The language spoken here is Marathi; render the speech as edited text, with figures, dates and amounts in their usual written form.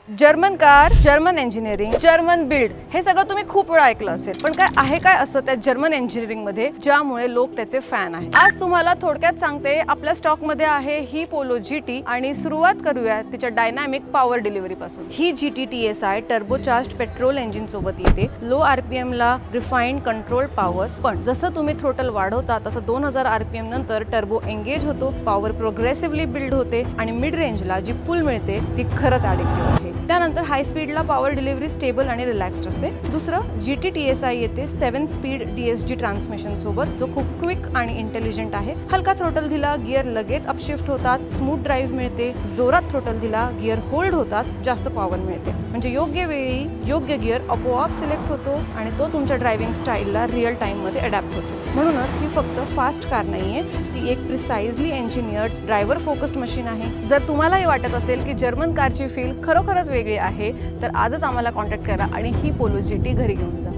German car, German engineering, German build हे सगळं तुम्ही खूप वेळा ऐकलं असेल, पण काय आहे काय असं त्या जर्मन इंजिनिअरिंग मध्ये ज्यामुळे लोक त्याचे फॅन आहेत. आज तुम्हाला थोडक्यात सांगते. आपल्या स्टॉक मध्ये आहे ही पोलो GT आणि सुरुवात करूया तिच्या डायनॅमिक पॉवर डिलिव्हरी पासून. ही GT TSI turbocharged petrol engine सोबत येते. लो RPM ला रिफाइंड कंट्रोल पॉवर, पण जसं तुम्ही थ्रोटल वाढवता तसं 2000 RPM नंतर टर्बो एंगेज होतो, पॉवर प्रोग्रेसिव्हली बिल्ड होते आणि मिड रेंजला जी पुल मिळते ती खरंच ॲडिक्टिव्ह आहे. त्यानंतर हाय स्पीडला पॉवर डिलिव्हरी स्टेबल आणि रिलॅक्स्ड असते. दुसरं GT TSI येते 7 स्पीड DSG ट्रान्समिशन सोबत, जो खूप क्विक आणि इंटेलिजंट आहे. हलका थ्रोटल दिला गिअर लगेच अपशिफ्ट होतात, स्मूथ ड्राईव्ह मिळते. जोरात थ्रोटल दिला गिअर होल्ड होतात, जास्त पॉवर मिळते. म्हणजे योग्य वेळी योग्य गिअर आपोआप सिलेक्ट होतो आणि तो तुमच्या ड्रायव्हिंग स्टाईलला रिअल टाईममध्ये अडॅप्ट होतो. म्हणूनच ही फक्त फास्ट कार नाहीये, ती एक precisely engineered driver focused machine आहे. जर तुम्हालाही वाटत असेल की जर्मन कारची फील खरोखरच वेगळी आहे, तर आजच आम्हाला कॉन्टॅक्ट करा आणि ही पोलो GT घरी घेऊन जा.